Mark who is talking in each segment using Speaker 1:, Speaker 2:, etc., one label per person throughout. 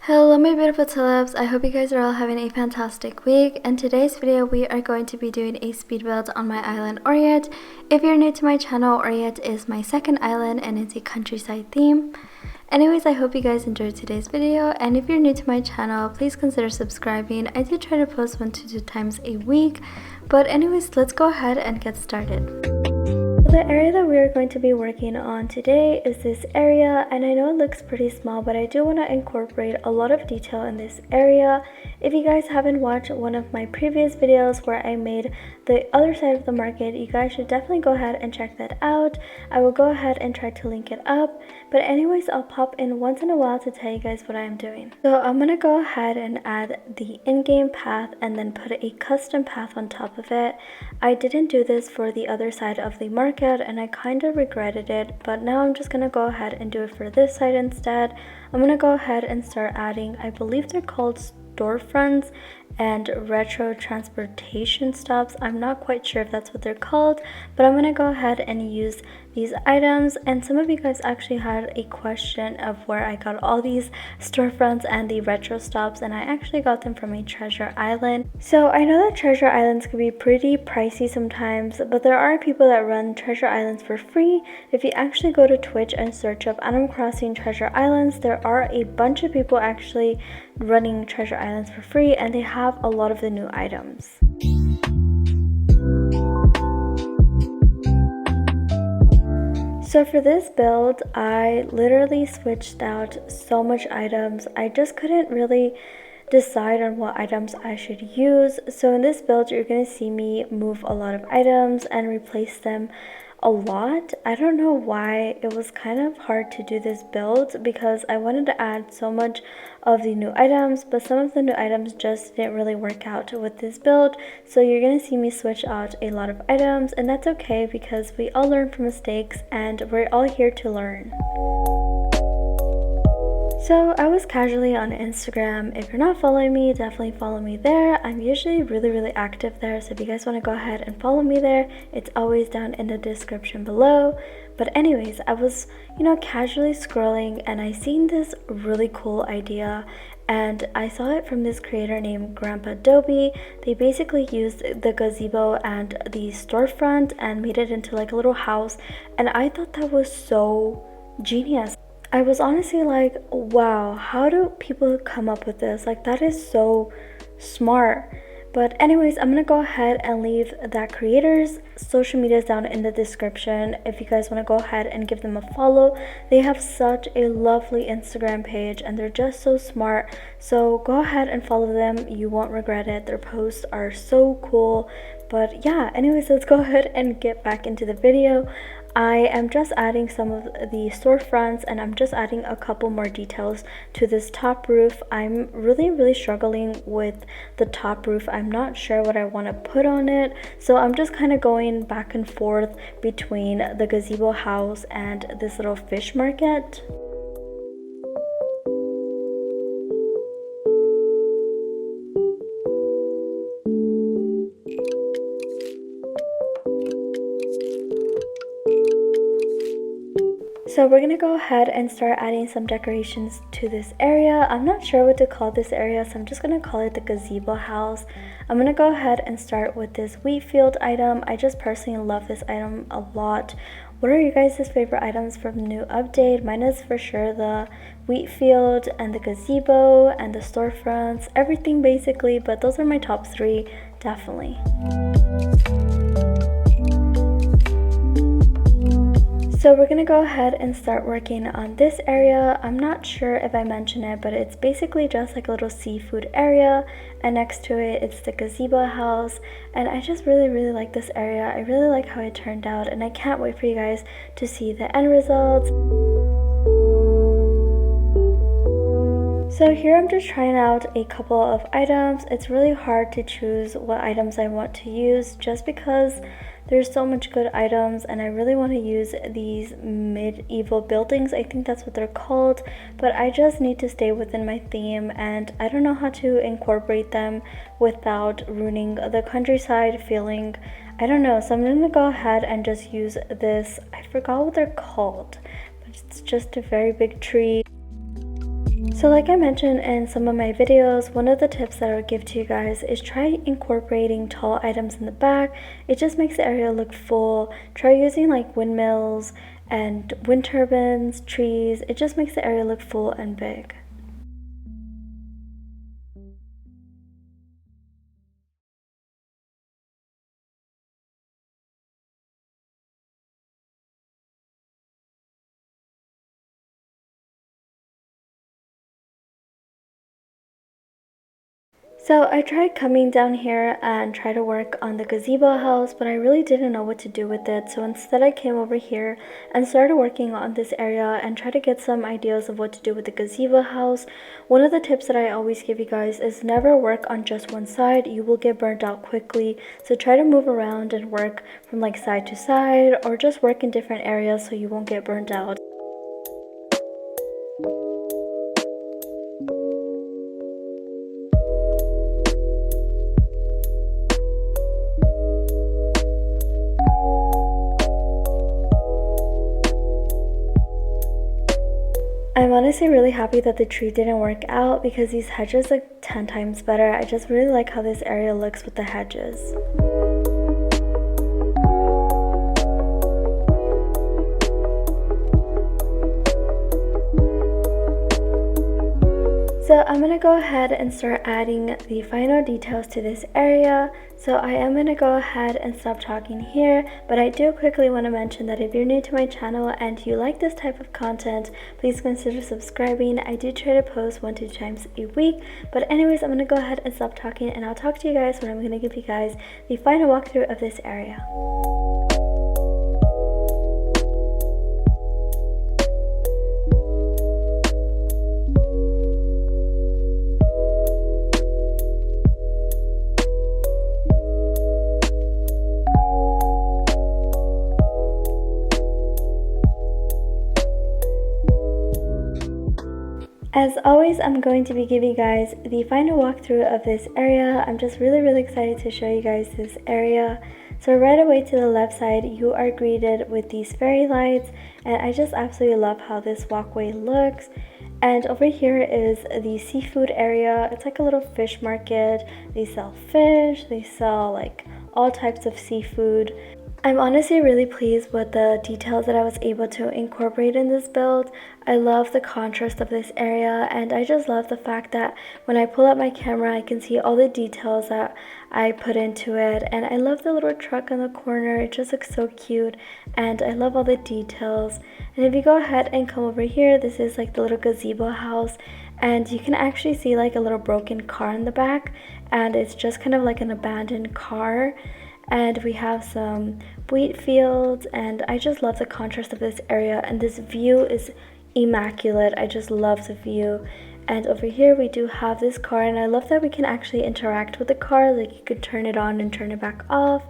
Speaker 1: Hello my beautiful tulips, I hope you guys are all having a fantastic week. In today's video we are going to be doing a speed build on my island Orient. If you're new to my channel, Orient is my second island and it's a countryside theme. Anyways, I hope you guys enjoyed today's video, and if you're new to my channel, please consider subscribing. I do try to post 1 to 2 times a week, but anyways, let's go ahead and get started. The area that we are going to be working on today is this area, and I know it looks pretty small, but I do want to incorporate a lot of detail in this area. If you guys haven't watched one of my previous videos where I made the other side of the market, you guys should definitely go ahead and check that out. I will go ahead and try to link it up, but anyways, I'll pop in once in a while to tell you guys what I'm doing. So I'm gonna go ahead and add the in-game path and then put a custom path on top of it. I didn't do this for the other side of the market and I kind of regretted it, but now I'm just gonna go ahead and do it for this side instead. I'm gonna go ahead and start adding, I believe they're called storefronts and retro transportation stops. I'm not quite sure if that's what they're called, but I'm gonna go ahead and use these items. And some of you guys actually had a question of where I got all these storefronts and the retro stops, and I actually got them from a treasure island. So I know that treasure islands can be pretty pricey sometimes, but there are people that run treasure islands for free. If you actually go to Twitch and search up Animal Crossing treasure islands, there are a bunch of people actually running treasure islands for free, and they have a lot of the new items. So for this build, I literally switched out so much items. I just couldn't really decide on what items I should use. So in this build, you're going to see me move a lot of items and replace them a lot. I don't know why it was kind of hard to do this build because I wanted to add so much of the new items, but some of the new items just didn't really work out with this build. So you're gonna see me switch out a lot of items, and that's okay because we all learn from mistakes and we're all here to learn. So I was casually on Instagram. If you're not following me, definitely follow me there. I'm usually really active there, so if you guys want to go ahead and follow me there, it's always down in the description below. But anyways, I was, casually scrolling and I seen this really cool idea, and I saw it from this creator named Grandpa Dobie. They basically used the gazebo and the storefront and made it into like a little house, and I thought that was so genius. I was honestly like, wow, how do people come up with this? Like, that is so smart. But anyways, I'm gonna go ahead and leave that creator's social medias down in the description if you guys want to go ahead and give them a follow. They have such a lovely Instagram page and they're just so smart. So go ahead and follow them. You won't regret it. Their posts are so cool. But yeah, anyways, let's go ahead and get back into the video. I am just adding some of the storefronts and I'm just adding a couple more details to this top roof. I'm really struggling with the top roof. I'm not sure what I want to put on it, so I'm just kind of going back and forth between the gazebo house and this little fish market. So we're gonna go ahead and start adding some decorations to this area. I'm not sure what to call this area, so I'm just gonna call it the Gazebo House. I'm gonna go ahead and start with this wheat field item. I just personally love this item a lot. What are you guys' favorite items from the new update? Mine is for sure the wheat field and the gazebo and the storefronts, everything basically, but those are my top 3, definitely. So we're gonna go ahead and start working on this area. I'm not sure if I mentioned it, but it's basically just like a little seafood area, and next to it it's the gazebo house. And I just really like this area. I really like how it turned out, and I can't wait for you guys to see the end results. So here I'm just trying out a couple of items. It's really hard to choose what items I want to use just because there's so much good items, and I really want to use these medieval buildings. I think that's what they're called, but I just need to stay within my theme, and I don't know how to incorporate them without ruining the countryside feeling. I don't know, so I'm gonna go ahead and just use this, I forgot what they're called, but it's just a very big tree. So like I mentioned in some of my videos, one of the tips that I would give to you guys is try incorporating tall items in the back. It just makes the area look full. Try using like windmills and wind turbines, trees. It just makes the area look full and big. So I tried coming down here and try to work on the gazebo house, but I really didn't know what to do with it. So instead I came over here and started working on this area and try to get some ideas of what to do with the gazebo house. One of the tips that I always give you guys is never work on just one side. You will get burnt out quickly. So try to move around and work from like side to side, or just work in different areas so you won't get burnt out. I'm honestly really happy that the tree didn't work out because these hedges look 10 times better. I just really like how this area looks with the hedges. So I'm going to go ahead and start adding the final details to this area. So I am going to go ahead and stop talking here, but I do quickly want to mention that if you're new to my channel and you like this type of content, please consider subscribing. I do try to post 1 to 2 times a week, but anyways, I'm going to go ahead and stop talking and I'll talk to you guys when I'm going to give you guys the final walkthrough of this area. As always, I'm going to be giving you guys the final walkthrough of this area. I'm just really excited to show you guys this area. So right away to the left side, you are greeted with these fairy lights, and I just absolutely love how this walkway looks. And over here is the seafood area. It's like a little fish market. They sell fish, they sell like all types of seafood. I'm honestly really pleased with the details that I was able to incorporate in this build. I love the contrast of this area, and I just love the fact that when I pull up my camera I can see all the details that I put into it. And I love the little truck in the corner. It just looks so cute, and I love all the details. And if you go ahead and come over here, this is like the little gazebo house, and you can actually see like a little broken car in the back, and it's just kind of like an abandoned car. And we have some wheat fields, and I just love the contrast of this area, and this view is immaculate. I just love the view. And over here we do have this car, and I love that we can actually interact with the car. Like you could turn it on and turn it back off.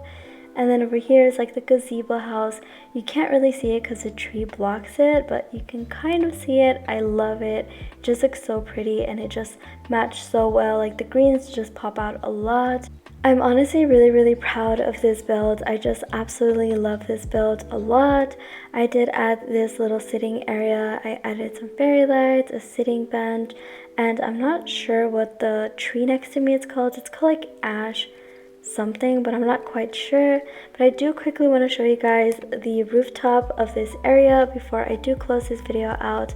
Speaker 1: And then over here is like the gazebo house. You can't really see it because the tree blocks it, but you can kind of see it. I love it. It just looks so pretty, and it just matched so well. Like the greens just pop out a lot. I'm honestly really proud of this build. I just absolutely love this build a lot. I did add this little sitting area. I added some fairy lights, a sitting bench, and I'm not sure what the tree next to me is called. It's called like ash something, but I'm not quite sure. But I do quickly want to show you guys the rooftop of this area before I do close this video out.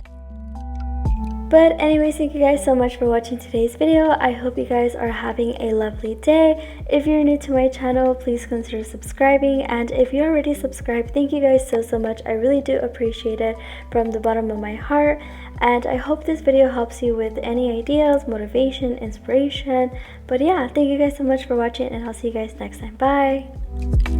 Speaker 1: But anyways, thank you guys so much for watching today's video. I hope you guys are having a lovely day. If you're new to my channel, please consider subscribing. And if you're already subscribed, thank you guys so much. I really do appreciate it from the bottom of my heart. And I hope this video helps you with any ideas, motivation, inspiration. But yeah, thank you guys so much for watching, and I'll see you guys next time. Bye!